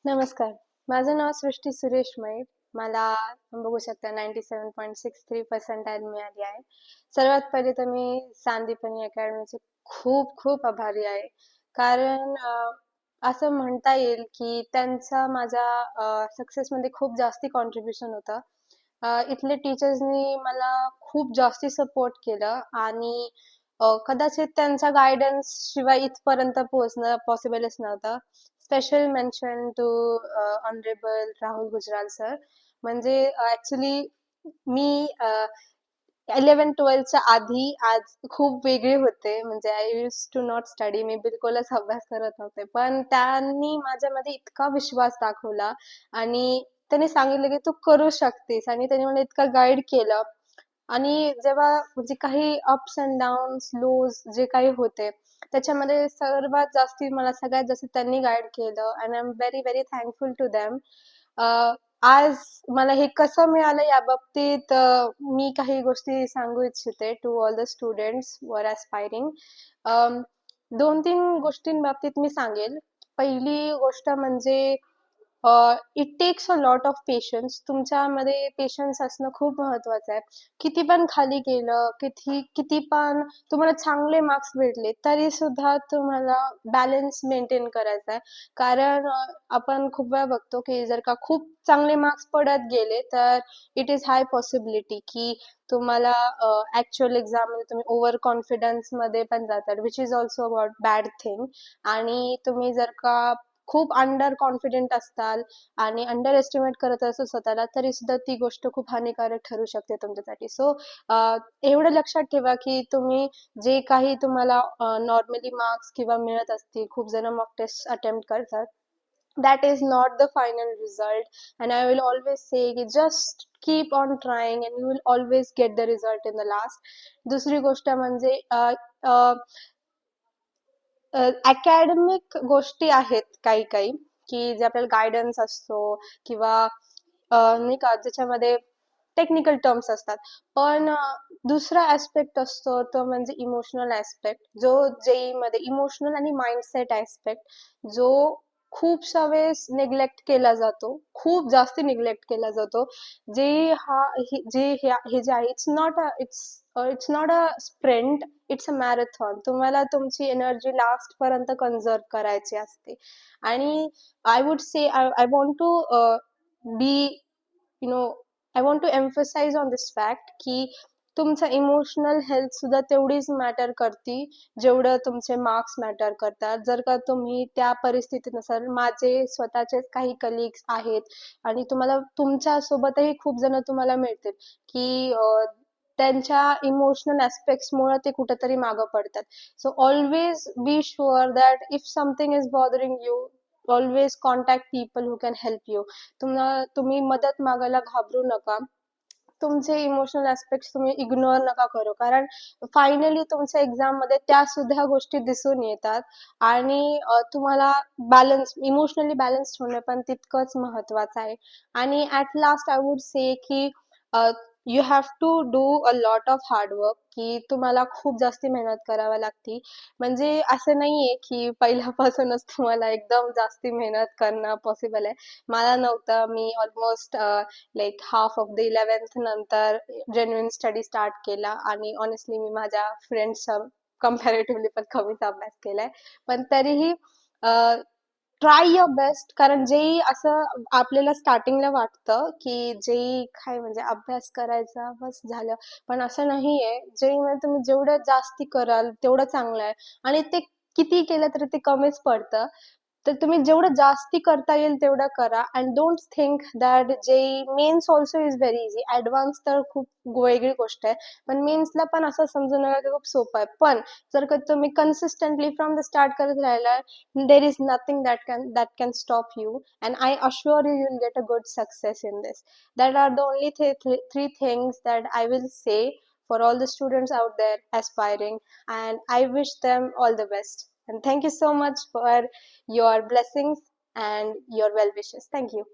नमस्कार. माझं नाव सृष्टी सुरेश मैत. मला बघू शकता 97.63% मिळाली आहे. सर्वात पहिले तर मी सांदीपनी अकॅडमीचे खूप खूप आभारी आहे. कारण असं म्हणता येईल की त्यांचा माझ्या सक्सेसमध्ये खूप जास्ती कॉन्ट्रिब्युशन होतं. इथले टीचर्सनी मला खूप जास्ती सपोर्ट केलं आणि कदाचित त्यांच्या गायडन्स शिवाय इथपर्यंत पोहोचणं पॉसिबलच नव्हतं. Special mention to honourable Rahul Gujral sir. म्हणजे ऍक्च्युली मी 11-12च्या आधी आज खूप वेगळे होते. म्हणजे I use to not study. मी बिलकुलच अभ्यास करत नव्हते. पण त्यांनी माझ्यामध्ये इतका विश्वास दाखवला आणि त्यांनी सांगितलं की तू करू शकतेस आणि त्यांनी मला इतकं गाईड केलं. आणि जेव्हा म्हणजे काही अप्स अँड डाऊन्स, लोज जे काही होते, त्याच्यामध्ये सर्वात जास्ती मला सगळ्यात जास्त त्यांनी गाईड केलं and I am very very thankful to them. आज मला हे कसं मिळालं या बाबतीत मी काही गोष्टी सांगू इच्छिते टू ऑल द स्टुडंट्स वर ॲस्पायरिंग. दोन तीन गोष्टींबाबतीत मी सांगेल. पहिली गोष्ट म्हणजे it takes a lot of patience. तुमच्यामध्ये पेशन्स असणं खूप महत्वाचं आहे. किती पण खाली गेलं, किती किती पण तुम्हाला चांगले मार्क्स भेटले तरी सुद्धा तुम्हाला बॅलन्स मेंटेन करायचा आहे. कारण आपण खूप वेळा बघतो की जर का खूप चांगले मार्क्स पडत गेले तर इट इज हाय पॉसिबिलिटी की तुम्हाला ऍक्च्युअल एक्झाम मध्ये तुम्ही ओव्हर कॉन्फिडन्स मध्ये पण जातात, which is also about bad thing. आणि तुम्ही जर का खूप अंडर कॉन्फिडेंट असताल आणि अंडर एस्टिमेट करत असो स्वतःला तरी सुद्धा ती गोष्ट खूप हानिकारक ठरू शकते तुमच्यासाठी. सो एवढं लक्षात ठेवा की तुम्ही जे काही तुम्हाला नॉर्मली मार्क्स किंवा मिळत असतील, खूप जण मॉक टेस्ट अटेम्प्ट करतात, that is not the final result. And I will always say just keep on trying and you will always get the result in the last. दुसरी गोष्ट म्हणजे अकॅडमिक गोष्टी आहेत काही काही की जे आपल्याला गायडन्स असतो किंवा नाही का ज्याच्यामध्ये टेक्निकल टर्म्स असतात. पण दुसरा ऍस्पेक्ट असतो तो म्हणजे इमोशनल ऍस्पेक्ट, जो जेई मध्ये इमोशनल आणि माइंडसेट ऍस्पेक्ट जो खूपशा वेळेस निग्लेक्ट केला जातो, खूप जास्ती निग्लेक्ट केला जातो. जे हे जे आहे it's not a sprint, it's a marathon. तुम्हाला तुमची एनर्जी लास्ट पर्यंत कन्झर्व करायची असते. आणि I would say I want to be you know I want to emphasise on this fact की तुमचं इमोशनल हेल्थ सुद्धा तेवढीच मॅटर करते जेवढं तुमचे मार्क्स मॅटर करतात. जर का तुम्ही त्या परिस्थितीत नसाल, माझे स्वतःचेच काही कलिग्स आहेत आणि तुम्हाला तुमच्या सोबतही खूप जण तुम्हाला मिळतील की त्यांच्या इमोशनल ऍस्पेक्ट्समुळे ते कुठेतरी मागं पडतात. So always be sure that if something is bothering you, always contact people who can help you. तुम्ही मदत मागायला घाबरू नका. तुमचे इमोशनल ऍस्पेक्ट तुम्ही इग्नोर नका करू, कारण फायनली तुमच्या एक्झाम मध्ये त्या सुद्धा गोष्टी दिसून येतात. आणि तुम्हाला बॅलन्स, इमोशनली बॅलन्स ठेवणं पण तितकंच महत्वाचं आहे. आणि at last I would say की you have to do a lot of hard work, की तुम्हाला खूप जास्ती मेहनत करावी लागते. म्हणजे असं नाहीये की पहिल्यापासूनच तुम्हाला एकदम जास्ती मेहनत करणं पॉसिबल आहे. मला नव्हतं. मी almost like half of the 11th नंतर जेन्युइन स्टडी स्टार्ट केला आणि ऑनेस्टली मी माझ्या फ्रेंड्सच्या कम्पॅरेटिव्हली पण कमीच अभ्यास केलाय. पण तरीही ट्राय युअर बेस्ट. कारण जेही असं आपल्याला स्टार्टिंगला वाटतं की जेही काय म्हणजे अभ्यास करायचा बस झालं, पण असं नाहीये. जेही मध्ये तुम्ही जेवढं जास्ती कराल तेवढं चांगलं आहे आणि ते किती केलं तरी ते कमीच पडतं. तर तुम्ही जेवढं जास्ती करता येईल तेवढं करा. अँड डोंट थिंक दॅट जे mains also is very easy. Advance तर खूप वेगळी गोष्ट आहे, पण मेन्सला पण असं समजू नका की खूप सोपं आहे. पण जर का तुम्ही कन्सिस्टंटली फ्रॉम द स्टार्ट करत राहिला, there is nothing that can stop you, and I assure you you'll get a good success in this. That are the only three things that I will say for all the students out there aspiring, and I wish them all the best. And thank you so much for your blessings and your well wishes. Thank you.